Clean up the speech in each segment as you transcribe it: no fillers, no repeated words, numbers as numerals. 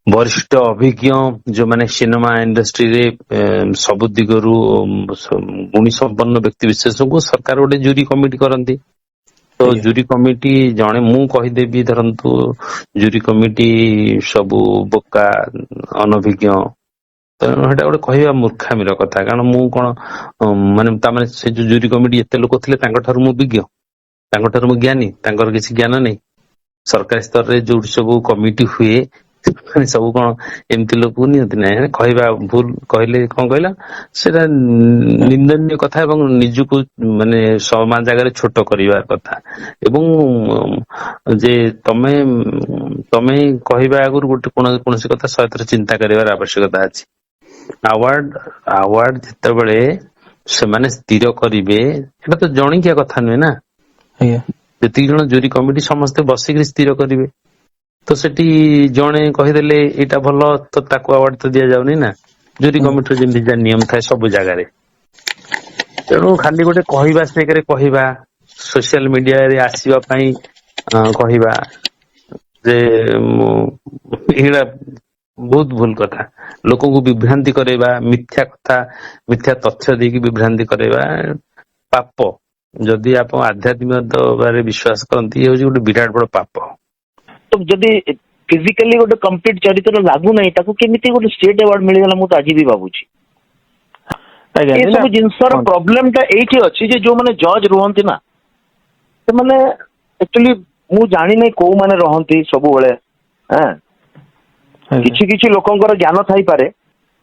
वरिष्ठ अभिज्ञ जो माने सिनेमा इंडस्ट्री रे सब दिगरु गुणी संपन्न व्यक्ति विशेष को सरकार गोटे जूरी कमिटी करती। तो जूरी कमिटी जने मु कहीदेवी धरतु जूरी कमिटी सबू बोका अनभिज्ञ तेणु सेटा गोटे कहवा मूर्खामीर कथा। कारण मु कौन माने से जो जूरी कमिटी एते लोक थे मु विज्ञ मु ज्ञानी किसी ज्ञान नहीं। सरकारी स्तर रे जो सब कमिटी हुए सब कौन एमती लोक नियंती ना कहवा भूल कहले कौन कहला सेटा निंदनीय कथा एवं निजको माने समाज जगह छोट करिवार कथा। एवं जे तमे तमे कहवा आगुर गोटे कोनोसी कथा सहित चिंता करिवार आवश्यकता अछि। अवार्ड जितेबले से माने स्थिर करिवे एटा तो जणिकिया कथा नुहे ना। जति जण जूरी कमिटी समस्ते बसिक स्थिर करिवे तो सेठी जणे कहीदेले एटा भल तो ताको अवार्ड तो दिया जाउनी ना। जूरी कमिटी जेमती नियम थाए सब जगह रे। तेणु खाली गोटे कहवा से कहवा सोशल मीडिया रे आसीबा पई कहवा जे एटा बहुत भूल कथा। लोक को विभ्रांति करेवा मिथ्या कथा मिथ्या तथ्य देकी विभ्रांति करेवा पाप। जदि आप आध्यात्मिक बारे विश्वास करती ये गोटे विराट बड़ पाप। तो जदि फिजिकली गोटे कंप्लीट चरित्र लागू नहीं ताको केमिति गोटे स्टेट अवार्ड मिलगला मु तो आज भी भाबुची। ए सब जिनसर प्रॉब्लम ता एठी अछि जे जो माने जज रहंती ना से माने एक्चुअली मु जानि नै को माने रहंती सब बेले हैं किछि किछि लोकंकर ज्ञान थाई पारे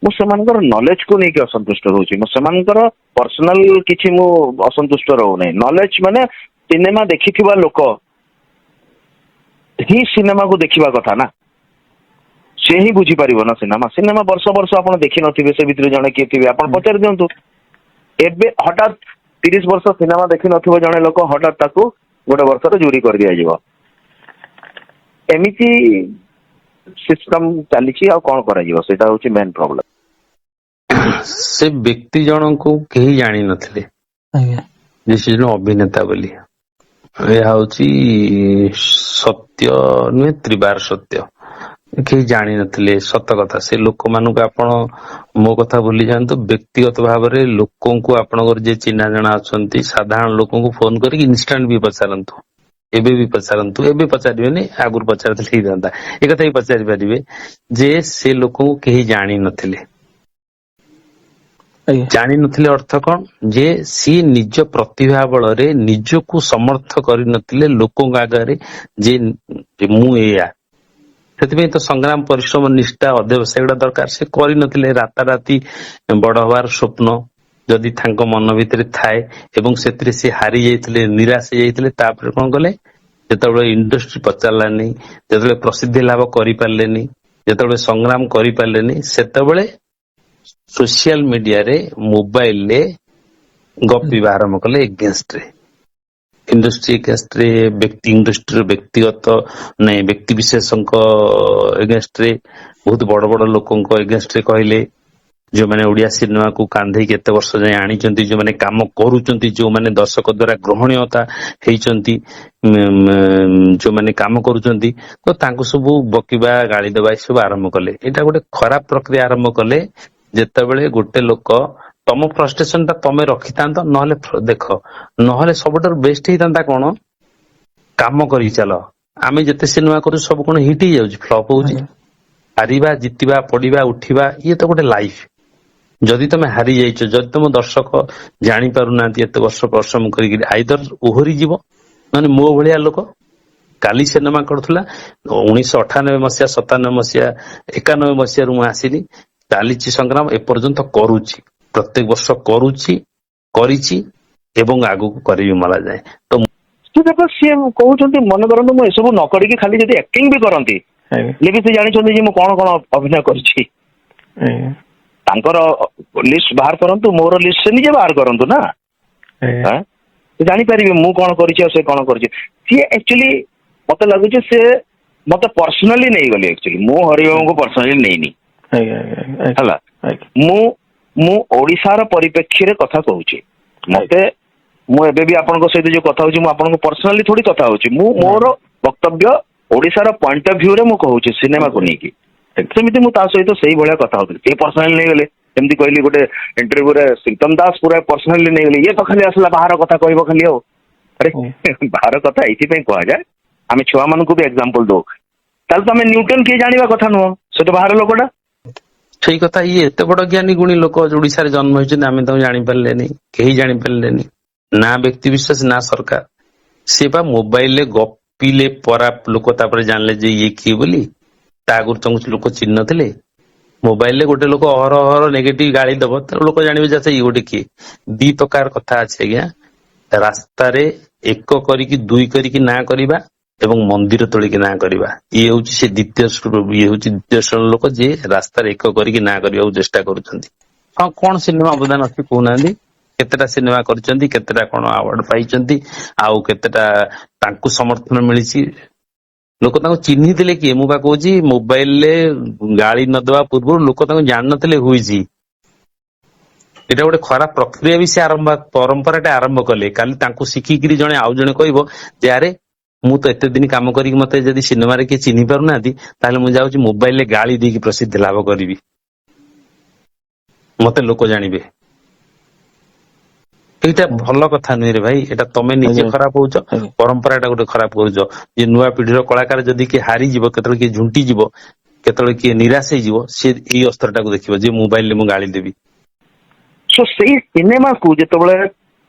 मु सेमानकर नॉलेज को नै के असंतुष्ट रहउची। मु सेमानकर पर्सनल किछि मु असंतुष्ट रहउ नै। नॉलेज माने सिनेमा देखिथिबा लोक ही सिनेमा को देखिबा कथा ना से ही बुझी पारिबो ना। सिनेमा वर्ष वर्ष आपण देखि नथिबे से भितर जणे के थिबे आपण पचार दियंतु। एबे हठात 30 वर्ष सिनेमा देखि नथिबो जणे लोक हठात ताकू गोटे वर्ष रे जूरी कर दिया जिवो एमिति सिस्टम चलीछि। आ कोन करा जिवो सेटा होछि मेन प्रॉब्लम। से व्यक्ति जन को केही जानि नथिले जे जन अभिनेता बोली यह हूँ सत्य नुहे त्रिबार सत्य। कहीं जानी नथिले सत कथा से लोक मानू आपण मो कथा भूली जातु। व्यक्तिगत भाव में लोक को आपणकर जे चिन्हा जना अच्छा साधारण लोक को फोन करके इनस्टांट भी पचारतु एबे भी पचारतु एबे पचारे आगुरी पचार था एक कथा भी पचारि पारे जे से लोक को कहीं जानी नथिले। जानी नथिले अर्थ कौन जे सी निज प्रतिभा बल रे निजको समर्थ करि नथिले लोकों आगे जे मु एया से तो संग्राम परिश्रम निष्ठा अध्यवसाय गुड़ा दरकार से करि नथिले। राताराती बड़ हबार स्वप्न जदि थांको मन भितर थाए एवं सेतिरे से हारी जाइथिले निराश जाइथिले तापर कोन कले जेतेबेले इंडस्ट्री पचारलानी जेतेबेले प्रसिद्धि लाभ करि पारलेनी जेतेबेले संग्राम करि पारलेनी सेतेबेले सोशल मीडिया रे मोबाइल रे गपी आरंभ कले एगेंस्ट रे इंडस्ट्री एगेंस्ट रे व्यक्ति इंडस्ट्री व्यक्तिगत नहीं व्यक्ति विशेष एगेंस्ट रे बहुत बड़ बड़ लोकों एगेंस्ट रे कहले जो माने ओडिया सिनेमा को कांधे केते वर्ष जाय आनी चंती जो माने काम करूचंती जो माने दर्शक द्वारा ग्रहणीयता हेचंती जो माने काम करूचंती तो तांको सब बकीबा गाली दबा सब आरंभ कले। एटा गोटे खराब प्रक्रिया आरंभ कले जेतेबेले गोटे लोक तम फ्रस्ट्रेशन ता तमे रखितांत नहले देख नहले सबटर बेस्ट हितांता कोन काम करी चलो आमे जते सिनेमा करू सब कोन हिट ही जाउछ फ्लॉप होउची हारिबा जितिबा पडिबा उठिबा ये तो गोटे लाइफ। जदि तमे हारी जाइछ जदि तुम दर्शक जानी पारु नांती एते वर्ष परिश्रम करी आइदर ओहरी जीव माने मो भलिया लोक काली सिनेमा करथुला 1998 मसिया 97 मसिया 91 मसिया रु आसीनी चालीची संग्राम एपर्यंत करूची प्रत्येक वर्ष करूची करिची एवं आगु को करिबी मला जाय। तो देखो सी कहउछंती मन करंतु मु एसबु न करिकि खाली जदि एक्टिंग भी करंती लेकिन से जानि छंती जे मु कोन कोन अभिनय करछि तांकर लिस्ट बाहर करंतु मोर लिस्ट से निजे बाहर करंतु ना हां जानि परिबे मु कोन करछि से कोन करछि सी एक्चुअली मते लागुछि से मते पर्सनली नहीं गली एक्चुअली मु हरिओम को पर्सनली नहीं हला मु ओडिसार परिप्रेक्षी रे कथा कहूची मते मु एबे भी आपन को सहित जो कथा होची मु आपन को पर्सनली थोड़ी कथा होची मु मोर वक्तव्य ओडिसार पॉइंट ऑफ व्यू रे मु कहूची सिनेमा को नेकी ସେମିତି ମୁଁ ତା ସହିତ ସେଇଭଳିଆ କଥା ହଉଥିଲି, ସେ ପର୍ସନାଲି ନେଇଗଲେ। ଯେମିତି କହିଲି ଗୋଟେ ଇଣ୍ଟରଭ୍ୟୁରେ ଶ୍ରୀତମ ଦାସ ପୁରା ପର୍ସନାଲି ନେଇଗଲେ, ଇଏ ତ ଖାଲି ଆସିଲା ବାହାର କଥା କହିବ ଖାଲି। ଆଉ ଆରେ ବାହାର କଥା ଏଇଥିପାଇଁ କୁହାଯାଏ, ଆମେ ଛୁଆମାନଙ୍କୁ ବି ଏକ୍ସାମ୍ପଲ ଦଉ। ତାହେଲେ ତମେ ନ୍ୟୁଟନ କିଏ ଜାଣିବା କଥା ନୁହଁ, ସେ ତ ବାହାର ଲୋକଟା। ସେଇ କଥା, ଇଏ ଏତେ ବଡ ଜ୍ଞାନୀ ଗୁଣୀ ଲୋକ ଓଡିଶାରେ ଜନ୍ମ ହେଇଛନ୍ତି, ଆମେ ତାଙ୍କୁ ଜାଣିପାରିଲେନି, କେହି ଜାଣିପାରିଲେନି, ନା ବ୍ୟକ୍ତି ବିଶେଷ ନା ସରକାର। ସେ ବା ମୋବାଇଲରେ ଗପିଲେ ପରା ଲୋକ ତାପରେ ଜାଣିଲେ ଯେ ଇଏ କିଏ ବୋଲି। ତା ଆଗରୁ ତାଙ୍କୁ ଲୋକ ଚିହ୍ନି ନଥିଲେ। ମୋବାଇଲରେ ଗୋଟେ ଲୋକ ଅହରହ ନେଗେଟିଭ ଗାଳି ଦବ, ଲୋକ ଜାଣିବେ ଯେ ଇଏ ଗୋଟେ କିଏ। ଦି ପ୍ରକାର କଥା ଅଛି ଆଜ୍ଞା, ରାସ୍ତାରେ ଏକ କରିକି ଦୁଇ କରିକି ନାଁ କରିବା ଏବଂ ମନ୍ଦିର ତୋଳିକି ନାଁ କରିବା। ଇଏ ହଉଛି ସେ ଦ୍ୱିତୀୟ ଶ୍ରେଣୀ ଲୋକ ଯିଏ ରାସ୍ତାରେ ଏକ କରିକି ନାଁ କରିବାକୁ ଚେଷ୍ଟା କରୁଛନ୍ତି। ହଁ, କଣ ସିନେମା ଅବଦାନ ଅଛି କହୁନାହାନ୍ତି? କେତେଟା ସିନେମା କରିଛନ୍ତି, କେତେଟା କଣ ଆୱାର୍ଡ ପାଇଛନ୍ତି, ଆଉ କେତେଟା ତାଙ୍କୁ ସମର୍ଥନ ମିଳିଛି। ଲୋକ ତାଙ୍କୁ ଚିହ୍ନିଥିଲେ କିଏ? ମୁଁ ବା କହୁଛି, ମୋବାଇଲରେ ଗାଳି ନଦେବା ପୂର୍ବରୁ ଲୋକ ତାଙ୍କୁ ଜାଣିନଥିଲେ ହୁଇଛି। ଏଇଟା ଗୋଟେ ଖରାପ ପ୍ରକ୍ରିୟା ବି ସେ ପରମ୍ପରାଟା ଆରମ୍ଭ କଲେ। କାଲି ତାଙ୍କୁ ଶିଖିକିରି ଜଣେ ଆଉ ଜଣେ କହିବ ଯେ ଆରେ ମୁଁ ତ ଏତେ ଦିନ କାମ କରିକି ମତେ ଯଦି ସିନେମାରେ କିଏ ଚିହ୍ନି ପାରୁନାହାନ୍ତି, ତାହେଲେ ମୁଁ ଯାଉଛି ମୋବାଇଲରେ ଗାଳି ଦେଇକି ପ୍ରସିଦ୍ଧି ଲାଭ କରିବି, ମତେ ଲୋକ ଜାଣିବେ। ଏଇଟା ଭଲ କଥା ନୁହେଁ ରେ ଭାଇ। ଏଇଟା ତମେ ନିଜେ ଖରାପ ହଉଛ, ପରମ୍ପରାଟା ଗୋଟେ ଖରାପ କରୁଛ। ଯେ ନୂଆ ପିଢିର କଳାକାର ଯଦି କିଏ ହାରିଯିବ, କେତେବେଳେ କିଏ ଝୁଣ୍ଟିଯିବ, କେତେବେଳେ କିଏ ନିରାଶ ହେଇଯିବ, ସେ ଏଇ ଅସ୍ତ୍ରଟାକୁ ଦେଖିବ ଯେ ମୋବାଇଲରେ ମୁଁ ଗାଳି ଦେବି। ସେଇ ସିନେମାକୁ ଯେତେବେଳେ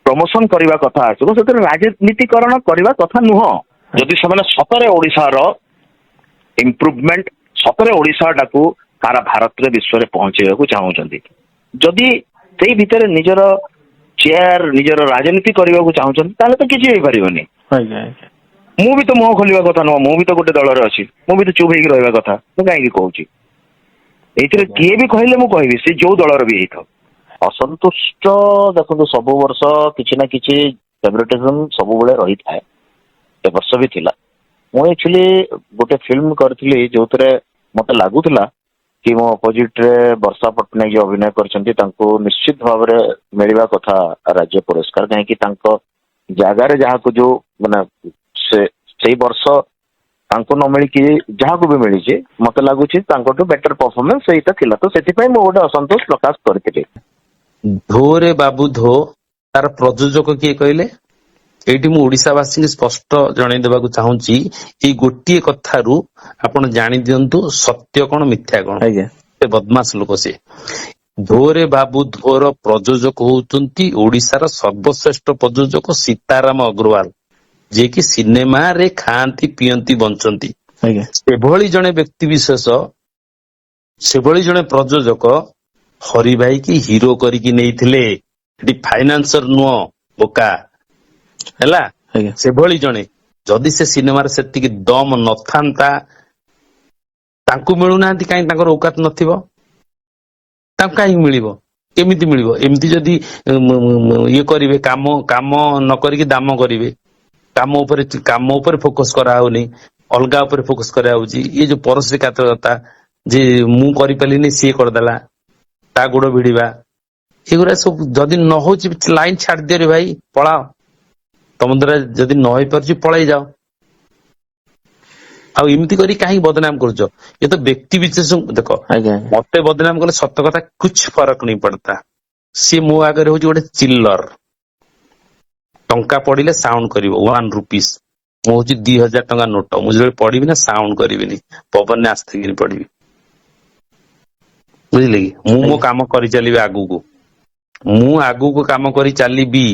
ପ୍ରମୋସନ କରିବା କଥା ଆସିବ, ସେଥିରେ ରାଜନୀତିକରଣ କରିବା କଥା ନୁହଁ। ଯଦି ସେମାନେ ସତରେ ଓଡିଶାର ଇମ୍ପ୍ରୁଭମେଣ୍ଟ, ସତରେ ଓଡିଶାଟାକୁ ସାରା ଭାରତରେ ବିଶ୍ୱରେ ପହଞ୍ଚେଇବାକୁ ଚାହୁଁଛନ୍ତି, ଯଦି ସେଇ ଭିତରେ ନିଜର ଚେୟାର, ନିଜର ରାଜନୀତି କରିବାକୁ ଚାହୁଁଛନ୍ତି, ତାହେଲେ ତ କିଛି ହେଇପାରିବନି। ମୁଁ ବି ତ ମୁହଁ ଖୋଲିବା କଥା ନୁହଁ, ମୁଁ ବି ତ ଗୋଟେ ଦଳରେ ଅଛି, ମୁଁ ବି ତ ଚୁପ୍ ହେଇକି ରହିବା କଥା। ମୁଁ କାହିଁକି କହୁଛି? ଏଇଥିରେ କିଏ ବି କହିଲେ ମୁଁ କହିବି, ସେ ଯୋଉ ଦଳର ବି ହେଇଥାଉ। ଅସନ୍ତୁଷ୍ଟ ଦେଖନ୍ତୁ, ସବୁ ବର୍ଷ କିଛି ନା କିଛି ଫେଭରିଟିଜମ ସବୁବେଳେ ରହିଥାଏ, ଏ ବର୍ଷ ବି ଥିଲା। ମୁଁ ଆକ୍ଚୁଆଲି ଗୋଟେ ଫିଲ୍ମ କରିଥିଲି ଯୋଉଥିରେ ମତେ ଲାଗୁଥିଲା କି ମୋ ଅପୋଜିଟ ରେ ବର୍ଷା ପଟ୍ଟନାୟକ ଯିଏ ଅଭିନୟ କରିଛନ୍ତି, ତାଙ୍କୁ ନିଶ୍ଚିତ ଭାବରେ ମିଳିବା କଥା ରାଜ୍ୟ ପୁରସ୍କାର। କାହିଁକି ତାଙ୍କ ଜାଗାରେ ଯାହାକୁ ଯୋଉ ମାନେ ସେଇ ବର୍ଷ ତାଙ୍କୁ ନ ମିଳିକି ଯାହାକୁ ବି ମିଳିଛି, ମତେ ଲାଗୁଛି ତାଙ୍କଠୁ ବେଟର ପରଫର୍ମାନ୍ସ ସେଇଟା ଥିଲା। ତ ସେଥିପାଇଁ ମୁଁ ଗୋଟେ ଅସନ୍ତୋଷ ପ୍ରକାଶ କରିଥିଲି। ଧୋରେ ବାବୁ ଧୋ, ତାର ପ୍ରଯୋଜକ କିଏ କହିଲେ? ଏଇଠି ମୁଁ ଓଡିଶାବାସୀଙ୍କୁ ସ୍ପଷ୍ଟ ଜଣେଇ ଦେବାକୁ ଚାହୁଁଛି, ଏଇ ଗୋଟିଏ କଥାରୁ ଆପଣ ଜାଣି ଦିଅନ୍ତୁ ସତ୍ୟ କଣ ମିଥ୍ୟା କଣ। ସେ ବଦମାସ ଲୋକ ସେ। ଧୋରେ ବାବୁ ଧୋର ପ୍ରଯୋଜକ ହଉଛନ୍ତି ଓଡିଶାର ସର୍ବଶ୍ରେଷ୍ଠ ପ୍ରଯୋଜକ ସୀତାରାମ ଅଗ୍ରୱାଲ, ଯିଏକି ସିନେମାରେ ଖାଆନ୍ତି, ପିଅନ୍ତି, ବଞ୍ଚନ୍ତି। ସେଭଳି ଜଣେ ବ୍ୟକ୍ତି ବିଶେଷ, ସେଭଳି ଜଣେ ପ୍ରଯୋଜକ ହରିଭାଇ କି ହିରୋ କରିକି ନେଇଥିଲେ। ଏଠି ଫାଇନାନ୍ସର ନୁହଁ, ବୋକା ହେଲା। ସେଭଳି ଜଣେ, ଯଦି ସେ ସିନେମାରେ ସେତିକି ଦମ ନଥାନ୍ତା, ତାଙ୍କୁ ମିଳୁନାହାନ୍ତି କାହିଁକି? ତାଙ୍କର ଔକାତ ନଥିବ, ତାଙ୍କୁ କାହିଁକି ମିଳିବ? କେମିତି ମିଳିବ? ଏମିତି ଯଦି ଇଏ କରିବେ, କାମ ନ କରିକି ଦାମ କରିବେ, କାମ ଉପରେ ଫୋକସ କରାହଉନି, ଅଲଗା ଉପରେ ଫୋକସ କରାହଉଛି। ଇଏ ଯୋଉ ପରଶ୍ରୀକାତରତା, ଯେ ମୁଁ କରିପାରିଲିନି ସିଏ କରିଦେଲା, ତା ଗୋଡ ଭିଡିବା, ଏଗୁରା ସବୁ ଯଦି ନ ହଉଛି ଲାଇନ ଛାଡି ଦିଅରେ ଭାଇ, ପଳାଅ। ତମ ଦ୍ୱାରା ଯଦି ନ ହେଇପାରୁଛି ପଳେଇ ଯାଅ। ଆଉ ଏମିତି କରି କାହିଁକି ବଦନାମ କରୁଛ? ଏ ତ ବ୍ୟକ୍ତି ବିଶେଷ। ଦେଖ, ମତେ ବଦନାମ କଲେ ସତ କଥା କୁଛ ଫରକ ନେଇ ପଡତା। ସିଏ ମୋ ଆଗରେ ହଉଛି ଗୋଟେ ଚିଲ୍ଲର, ଟଙ୍କା ପଡିଲେ ସାଉଣ୍ଡ କରିବ 1 ରୁପିସ। ମୁଁ ହଉଛି 2000 ଟଙ୍କା ନୋଟ। ମୁଁ ଯେତେବେଳେ ପଢିବି ନା ସାଉଣ୍ଡ କରିବିନି, ପବନରେ ଆସ୍ତେ ପଢିବି, ବୁଝିଲେ କି? ମୁଁ ମୋ କାମ କରିଚାଲିବି ଆଗକୁ, ମୁଁ ଆଗକୁ କାମ କରି ଚାଲିବି,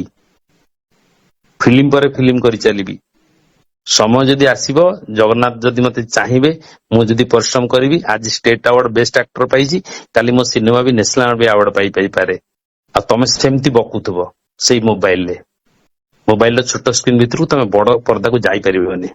ଫିଲ୍ମ ପରେ ଫିଲ୍ମ କରି ଚାଲିବି। ସମୟ ଯଦି ଆସିବ, ଜଗନ୍ନାଥ ଯଦି ମତେ ଚାହିଁବେ, ମୁଁ ଯଦି ପରିଶ୍ରମ କରିବି, ଆଜି ଷ୍ଟେଟ ଆୱାର୍ଡ ବେଷ୍ଟ ଆକ୍ଟର ପାଇଛି, କାଲି ମୋ ସିନେମା ବି ନ୍ୟାସନାଲ ଆୱାର୍ଡ ପାଇପାରେ। ଆଉ ତମେ ସେମିତି ବକୁଥିବ ସେଇ ମୋବାଇଲର ଛୋଟ ସ୍କ୍ରିନ୍ ଭିତରକୁ, ତମେ ବଡ ପର୍ଦାକୁ ଯାଇପାରିବନି।